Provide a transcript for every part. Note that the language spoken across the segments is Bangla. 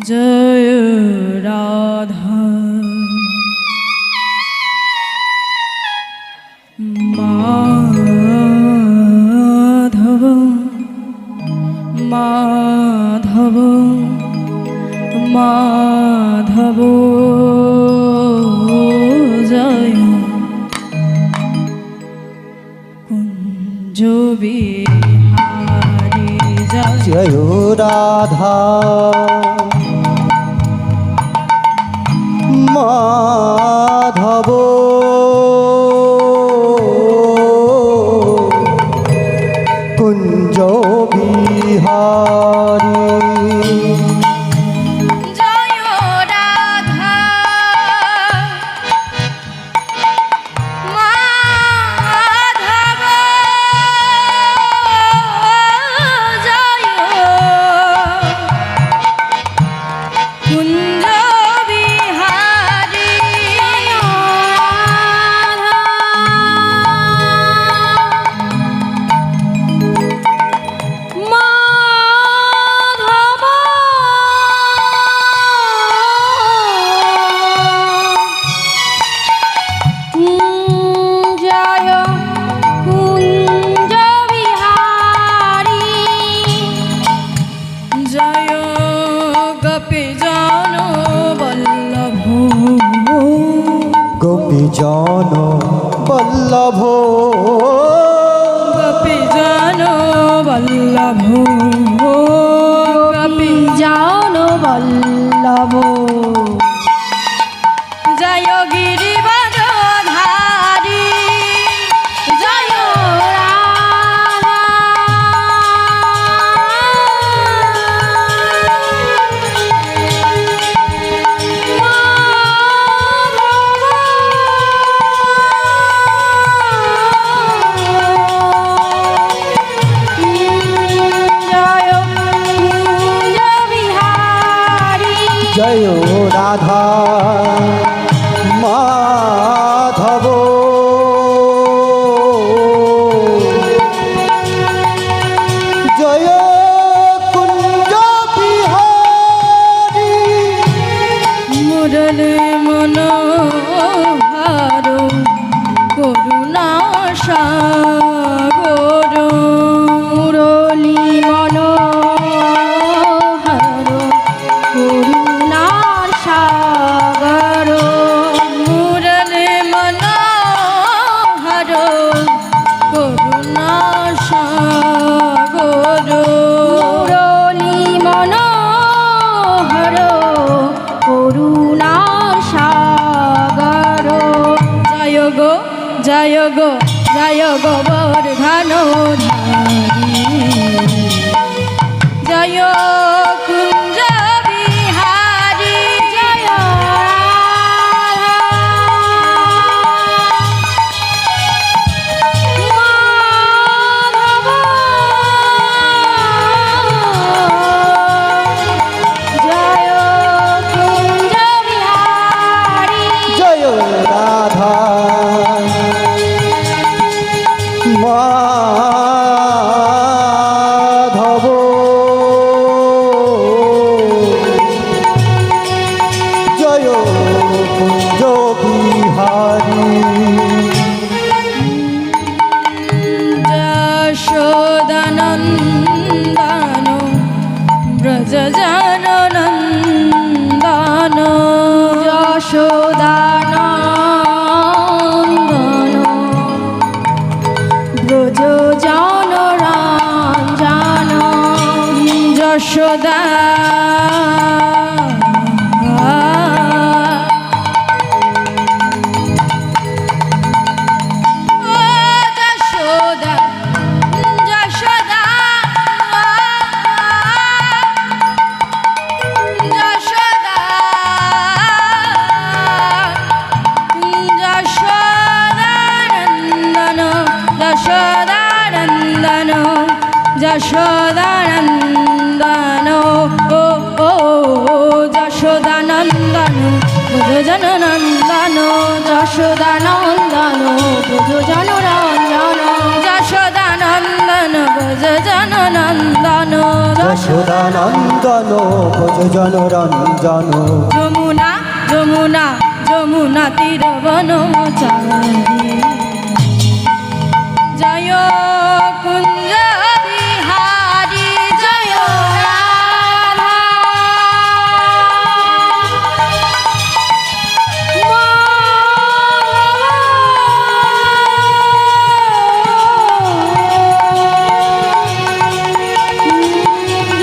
জয় রাধা মাধব মাধব মাধব জয় কুঞ্জ বিহারী জয় রাধা মাধব কুঞ্জ বিহারী জয় রাধা মাধব জয় কুঞ্জ গোপীজন বল্লভ গোপীজন বল্লভ গোপীজন বল্লভ জয় গিরিবাজধারী জয় রাধা জয় রাধা মাধব জয় কুঞ্জ বিহারী মুরলী মনোহার করুণা সাগর মুরলী মনোহার করুণা সাগর মুরলী মনোহর করুণা সাগর মুরলী মনোহর করুণা সাগর জয় গো জয় গো জয় গোবর্ধন জয় কুঞ্জ বিহারী জয় মাধব জয় কুঞ্জ বিহারী জয় রাধা মাধব জয় কুঞ্জ বিহারী যশোদানন্দন ব্রজজননন্দন যশোদানন্দন ব্রজজনরঞ্জন যশোদা যশোদানন্দন যশোদানন্দন ও ও যশোদানন্দন বুধজননন্দন যশোদানন্দন বুধজনরঞ্জন যশোদানন্দন বুধজননন্দন যশোদানন্দন ভজ জনরঞ্জন যমুনা যমুনা যমুনা তীরবনচারী জয় কুঞ্জ বিহারী জয় রাধা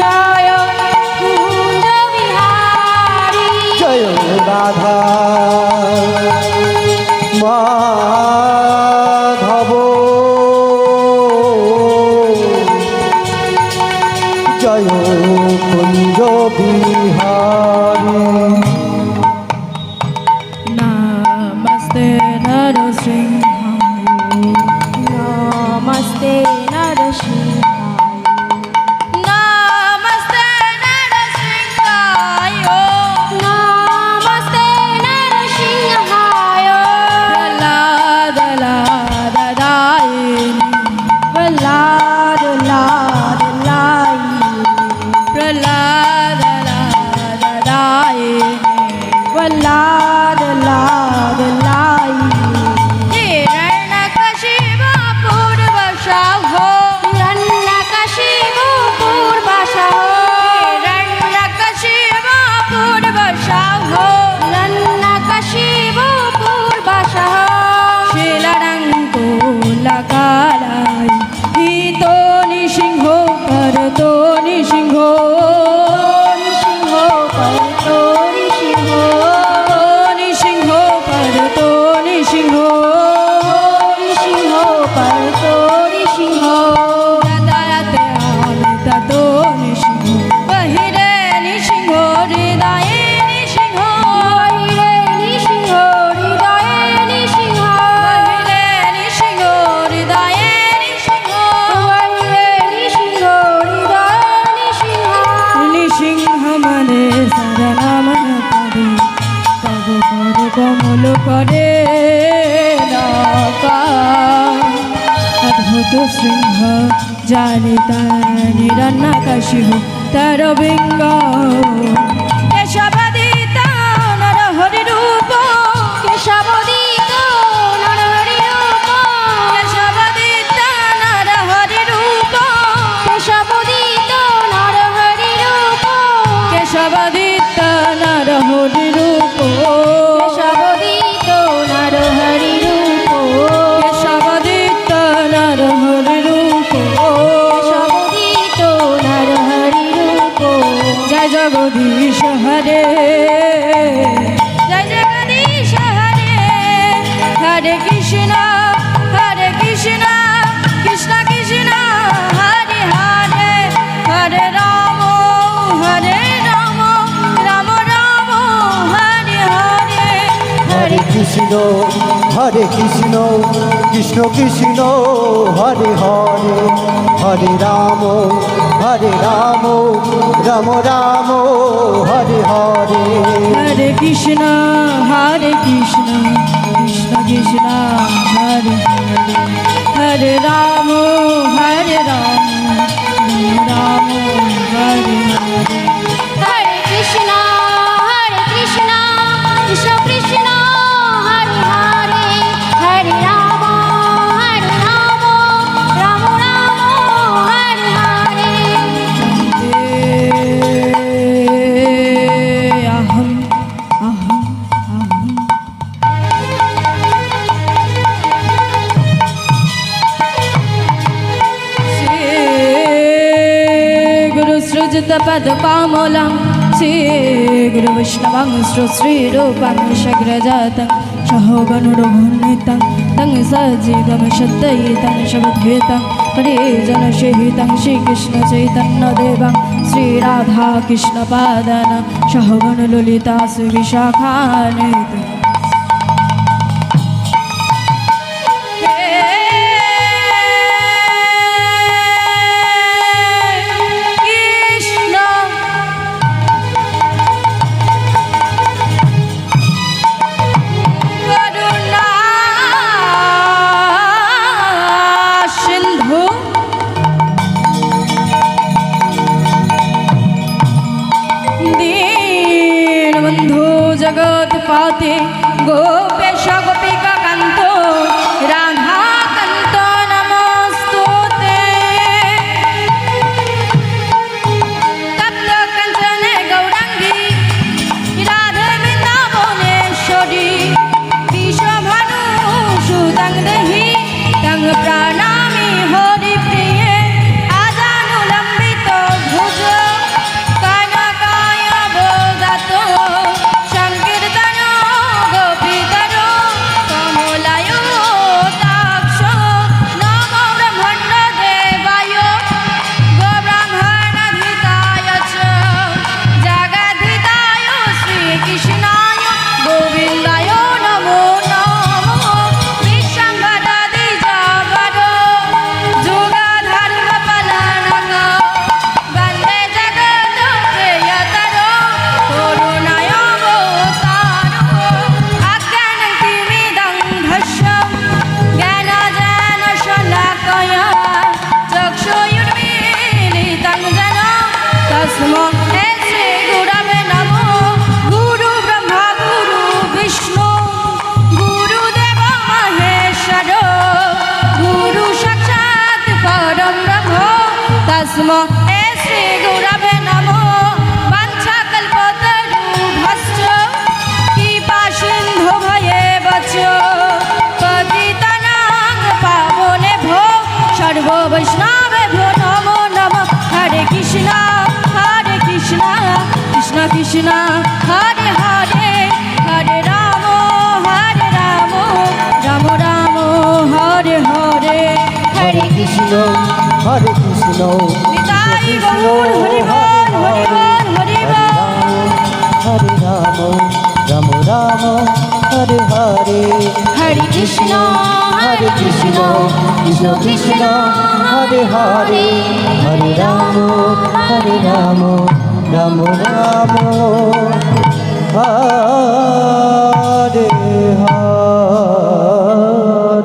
জয় কুঞ্জ বিহারী জয় রাধা মাধব জয় কুঞ্জ বিহারী নমস্তে নরসিংহায় নমস্তে নরসিংহায় নমস্তে নরসিংহায় নমস্তে নরসিংহায় প্রহ্লাদ লাদায়নি প্রহ্লাদ লাদায়নি প্রহ্লাদ লাদায়নি প্রহ্লাদ লাদায়নি হিরণ্যকশিপ পূর্বশাহ হিরণ্যকশিপ পূর্বশাহ হিরণ্যকশিপ পূর্বশাহ হিরণ্যকশিপ পূর্বশাহ শিলারঙ্কুলকালাই হিতো নিসিংহ করতো নিসিংহ নিসিংহ করতো নিসিংহ নিসিংহ করতো নিসিংহ নিসিংহ করতো নিসিংহ হৃদয়তে আমিততো নিসিংহ বহিরে নিসিংহ হৃদয়ে নিসিংহ বহিরে নিসিংহ হৃদয়ে নিসিংহ বহিরে নিসিংহ হৃদয়ে নিসিংহ বহিরে নিসিংহ হৃদয়ে নিসিংহ নিসিংহ মনে শরণমন পদে তব পদ কমল করে ডাকা অদ্ভুত সিংহ জানিতা নিরণ্যকশিপ তর বিঙ্গ কেশবদিত নরহরি রূপ কেশবদিত নরহরি রূপ কেশবদিত নরহরি রূপ কেশবদিত নরহরি রূপ কেশবদিত নরহরি রূপ কেশবদিত নরহরি রূপ কেশবদিত নরহরি রূপ কেশবদিত নরহরি রূপ জয় জগদীশ হরে জয় জগদীশ হরে হরে কৃষ্ণ কৃষ্ণ কৃষ্ণ হরে হরে হরে রাম রাম রাম হরে হরে হরে কৃষ্ণ কৃষ্ণ কৃষ্ণ হরে হরে হরে রাম রাম রাম হরে হরে হরে কৃষ্ণ কৃষ্ণ কৃষ্ণ হরে হরে হরে রাম রাম রাম হরে হরে হরে কৃষ্ণ কৃষ্ণ কৃষ্ণ হরে হরে হরে রাম রাম রাম হরে হরে अहम अहम अहम गुरु सृजत पद कामलं श्री गुरु वैष्णवं श्री रूपं शग्रजातं सहोगनुरघुन्वितं तं सजीवं शब्दयितं शब्दभेतं हरिजनसहितं श्रीकृष्ण चैतन्यदेवं श्रीराधा कृष्णपादन सहोगणललिता सुविशाखान्वितं পথে গোপেশ গোপিকা কান্ত রাধা কান্ত নমস্তুতে তপ্ত কাঞ্চনে গৌরাঙ্গী রাধে বৃন্দাবনেশ্বরী বিশ্বভানু সুতং দেহি তং প্রাণামি হরি প্রিয়ে আজানুলম্বিত ভুজ কনকায় বোদাত সংকীর্তন গোপীতর কমলায় তাক্ষ নম ব্রহ্মণ্ড দেবায় গোব্রাহ্মণধিতায় চ জগদ্ধিতায় শ্রীকৃষ্ণায় গোবিন্দায় নমো নমঃ বিশ্বম্ভরাদি জগদ যুগধর্মপালনক বন্দে জগৎ প্রিয়তর করুণায় অবতার অজ্ঞানং তিমিদং ধস্যং জ্ঞানজ্ঞান শলাকয়া চক্ষুর্মিলিतं যেন তস্मै শ্রী গুরবে নমঃ গুরু ব্রহ্মা গুরু বিষ্ণু গুরুদেব মহেশ্বর গুরু সাক্ষাৎ পরম ব্রহ্ম তস্मै শ্রী গুরবে নমঃ বাঞ্ছাকল্পতরুভ্যশ্চ কৃপা সিন্ধু ভয়েবচ পতিতানাং পাবনেভ্যো সর্ব বৈষ্ণবেভ্যো নমো নমঃ হরে কৃষ্ণ কৃষ্ণ কৃষ্ণ হরে হরে হরে রাম রাম রাম হরে হরে হরে কৃষ্ণ নিতাই গৌর হরি বল হরি বল হরি বল হরে রাম রাম রাম হরে হরে হরে কৃষ্ণ কৃষ্ণ কৃষ্ণ হরে হরে হরে রাম রাম রাম হরে হরে